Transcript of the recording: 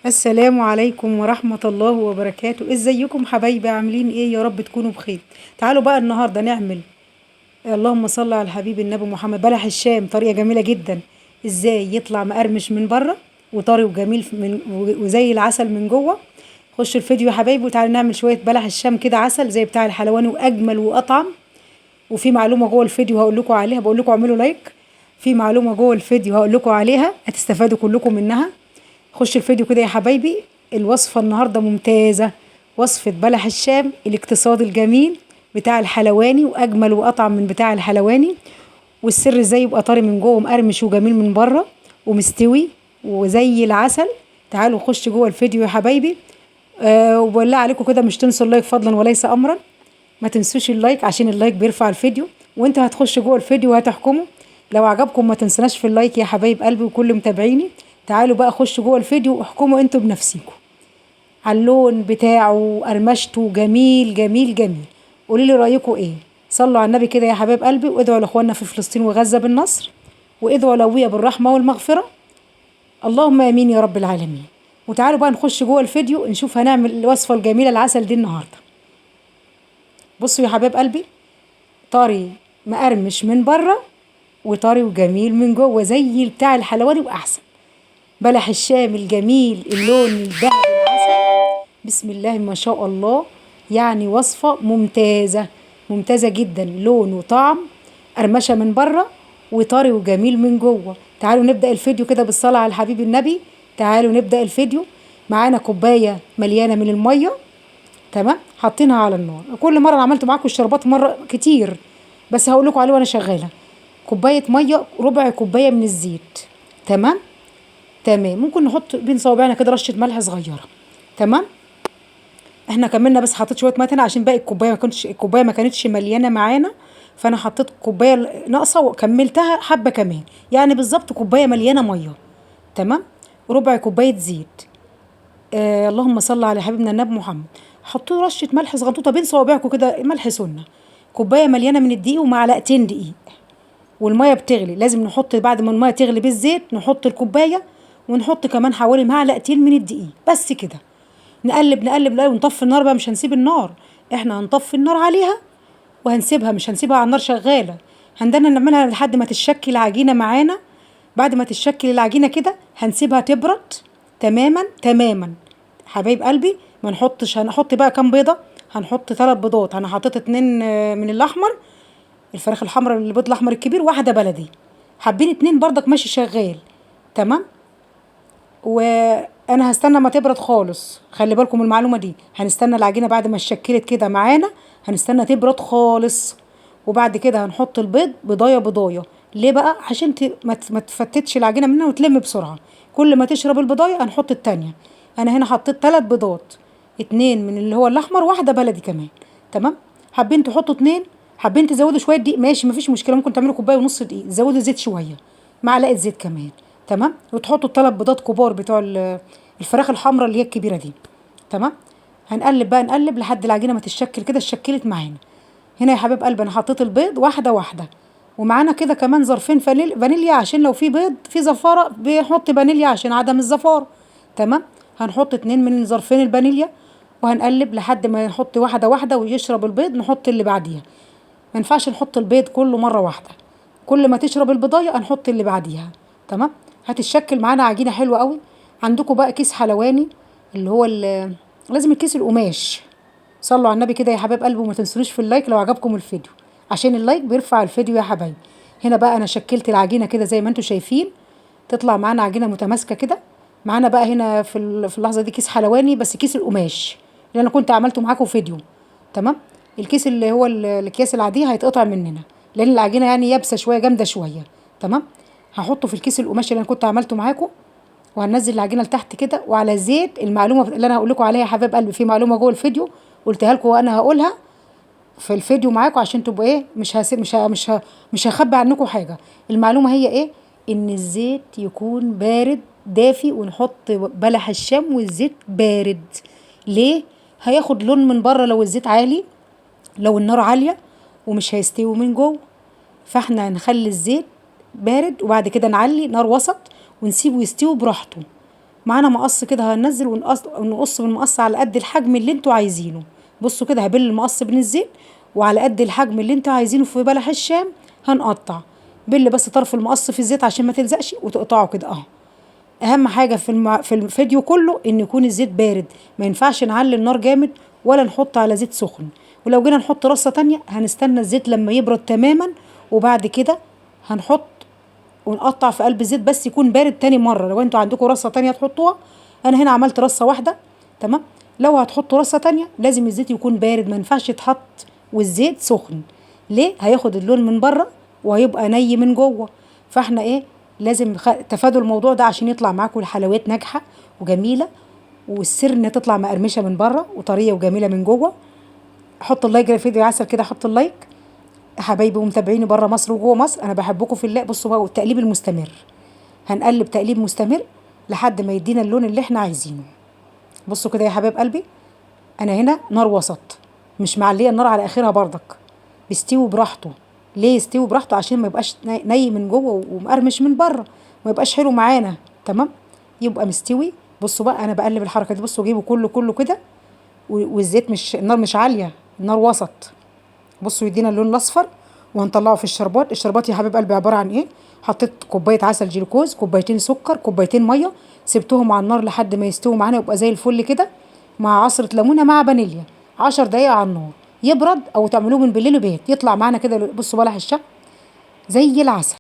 السلام عليكم ورحمة الله وبركاته. ازيكم حبايبي؟ عاملين ايه؟ يا رب تكونوا بخير. تعالوا بقى النهاردة نعمل اللهم صل على الحبيب النبي محمد بلح الشام، طريقة جميلة جدا. ازاي يطلع مقرمش من بره وطري وجميل وزي العسل من جوه. خشوا الفيديو يا حبايبي وتعالوا نعمل شوية بلح الشام كده عسل زي بتاع الحلواني واجمل واطعم. وفي معلومة جوه الفيديو هقول لكم عليها، بقول لكم اعملوا لايك. في معلومة جوه الفيديو هقول لكم عليها هتستفادوا كلكم منها. خش الفيديو كده يا حبايبي. الوصفة النهاردة ممتازة، وصفة بلح الشام الاقتصادي الجميل بتاع الحلواني واجمل واطعم من بتاع الحلواني. والسر ازاي يبقى طري من جوه ومقرمش وجميل من بره ومستوي وزي العسل. تعالوا خش جوه الفيديو يا حبايبي. وبالله عليكم كده مش تنسوا اللايك فضلا وليس امرا. ما تنسوش اللايك عشان اللايك بيرفع الفيديو، وانت هتخش جوه الفيديو وهتحكموا. لو عجبكم ما تنسناش في اللايك يا حبايب قلبي وكل متابعيني. تعالوا بقى خشوا جوه الفيديو واحكموا انتوا بنفسيكم على اللون بتاعه، قرمشته جميل جميل جميل. قولوا لي رايكم ايه. صلوا على النبي كده يا حبايب قلبي، وادعوا لاخواننا في فلسطين وغزه بالنصر، وادعوا لويا بالرحمه والمغفره. اللهم امين يا رب العالمين. وتعالوا بقى نخش جوه الفيديو نشوف هنعمل الوصفه الجميله العسل دي النهارده. بصوا يا حبايب قلبي، طري مقرمش من بره وطري وجميل من جوه زي بتاع الحلواني واحسن. بلح الشام الجميل اللون الذهبي العسل. بسم الله ما شاء الله. يعني وصفة ممتازة، ممتازة جدا، لون وطعم، قرمشة من بره وطري وجميل من جوه. تعالوا نبدأ الفيديو كده بالصلاة على الحبيب النبي. تعالوا نبدأ الفيديو. معانا كوباية مليانة من المية، تمام، حاطينها على النار. كل مرة أنا عملت معاكم الشربات مرة كتير، بس هقول لكم عليه وانا شغالة. كوباية مية، ربع كوباية من الزيت، تمام. تمام، ممكن نحط بين صوابعنا كده رشة ملح صغيرة، تمام. احنا كملنا، بس حطيت شوية مية هنا عشان باقي الكوباية ما كانتش مليانة معانا. فانا حطيت كوباية ناقصة وكملتها حبة كمان، يعني بالظبط كوباية مليانة مية، تمام. ربع كوباية زيت. اللهم صل على حبيبنا النبي محمد. حطوا رشة ملح صغنطوطة بين صوابعكم كده، ملح سنة. كوباية مليانة من الدقيق ومعلقتين دقيق. والمية بتغلي، لازم نحط بعد ما المية تغلي بالزيت نحط الكوباية، ونحط كمان حوالي معلقتين من الدقيق، بس كده. نقلب نقلب نقلب ونطفي النار بقى، مش هنسيب النار. احنا هنطفي النار عليها وهنسيبها، مش هنسيبها على النار شغالة. هندنا نعملها لحد ما تتشكل عجينة معانا. بعد ما تتشكل العجينة كده هنسيبها تبرد تماما تماما. حبايب قلبي، ما نحطش، هنحط بقى كام بيضة. هنحط 3 بيضات، انا حطيت 2 من الاحمر، الفراخ الحمراء، البيض الاحمر الكبير، واحدة بلدي. حابين 2 برضك ماشي شغال، تمام. وانا هستنى ما تبرد خالص، خلي بالكم من المعلومة دي. هنستنى العجينة بعد ما اتشكلت كده معانا، هنستنى تبرد خالص. وبعد كده هنحط البيض بضايه بضايه. ليه بقى؟ عشان ما تفتتش العجينه منها وتلم بسرعه. كل ما تشرب البضايه هنحط التانية. انا هنا حطيت 3 بيضات، 2 من اللي هو الاحمر، واحده بلدي كمان، تمام. حابين تحطوا 2، حابين تزودوا شويه دقيق ماشي مفيش مشكله، ممكن تعملوا كوبايه ونص دقيق، تزودوا زيت شويه، معلقه زيت كمان، تمام. وتحطوا ال3 بيضات كبار بتوع الفراخ الحمراء اللي هي الكبيره دي، تمام. هنقلب بقى، نقلب لحد العجينه ما تتشكل كده، اتشكلت معانا. هنا يا حبيب قلبي انا حطيت البيض واحده واحده، ومعانا كده كمان ظرفين فانيليا عشان لو في بيض في زفاره بنحط فانيليا عشان عدم الزفاره، تمام. هنحط 2 من ظرفين الفانيليا، وهنقلب لحد ما نحط واحده واحده ويشرب البيض نحط اللي بعديها. ما ينفعش نحط البيض كله مره واحده، كل ما تشرب البضايه هنحط اللي بعديها، تمام. هتتشكل معانا عجينه حلوه قوي. عندكم بقى كيس حلواني، اللي هو لازم الكيس القماش. صلوا على النبي كده يا حبايب قلبي، وما تنسونيش في اللايك لو عجبكم الفيديو، عشان اللايك بيرفع الفيديو يا حبايبي. هنا بقى انا شكلت العجينه كده زي ما انتم شايفين، تطلع معانا عجينه متماسكه كده. معانا بقى هنا في اللحظه دي كيس حلواني، بس كيس القماش اللي انا كنت عملته معاكم فيديو، تمام. الكيس اللي هو الاكياس العاديه هيتقطع مننا، لان العجينه يعني يابسه شويه جامده شويه، تمام. هحطه في الكيس القماش اللي انا كنت عملته معاكم، وهننزل العجينه لتحت كده وعلى زيت. المعلومه اللي انا هقول لكم عليها يا حبايب قلبي، في معلومه جوه الفيديو قلتها لكم وانا هقولها في الفيديو معاكم عشان تبقوا ايه، مش هخبي عنكم حاجه. المعلومه هي ايه؟ ان الزيت يكون بارد دافي، ونحط بلح الشام والزيت بارد. ليه؟ هياخد لون من بره لو الزيت عالي، لو النار عاليه، ومش هيستوي من جوه. فاحنا هنخلي الزيت بارد، وبعد كده نعلي نار وسط ونسيبه يستوي براحته، معانا مقص كده هننزل ونقص بالمقص على قد الحجم اللي انتوا عايزينه. بصوا كده هبل المقص بين الزيت، وعلى قد الحجم اللي انتوا عايزينه في بلح الشام هنقطع. بل بس طرف المقص في الزيت عشان ما تلزقش، وتقطعه كده اهو. اهم حاجه في الفيديو كله ان يكون الزيت بارد، ما ينفعش نعلي النار جامد ولا نحط على زيت سخن. ولو جينا نحط رصه تانية هنستنى الزيت لما يبرد تماما، وبعد كده هنحط ونقطع في قلب الزيت، بس يكون بارد تاني مره. لو انتوا عندكم رصه تانية تحطوها، انا هنا عملت رصه واحده تمام. لو هتحطوا رصه تانية لازم الزيت يكون بارد، ما ينفعش يتحط والزيت سخن. ليه؟ هياخد اللون من بره وهيبقى ني من جوه. فاحنا ايه، لازم تفادوا الموضوع ده عشان يطلع معاكم الحلويات ناجحه وجميله. والسر انها تطلع مقرمشه من بره وطريه وجميله من جوه. حط اللايك للفيديو عسل كده، حط اللايك. حبايبي ومتابعيني بره مصر وجوه مصر، انا بحبكم في الله. بصوا بقى التقليب المستمر، هنقلب تقليب مستمر لحد ما يدينا اللون اللي احنا عايزينه. بصوا كده يا حبايب قلبي، انا هنا نار وسط، مش معليه النار على اخرها برضك، بيستوي براحته. ليه يستوي براحته؟ عشان ما يبقاش ني من جوه ومقرمش من بره، ما يبقاش حلو معانا تمام، يبقى مستوي. بصوا بقى انا بقلب الحركه دي، بصوا جيبه كله كده، والزيت مش، النار مش عاليه، النار وسط. بصوا يدينا اللون الاصفر. وهنطلعه في الشربات. الشربات يا حبيب قلبي عباره عن ايه؟ حطيت كوبايه عسل جلوكوز، كوبايتين سكر، كوبايتين ميه، سبتهم على النار لحد ما يستووا معانا يبقى زي الفل كده، مع عصره ليمونه مع فانيليا. 10 دقايق على النار يبرد، او تعملوه من بالليل وبيت يطلع معانا كده. بصوا بلح الشام زي العسل.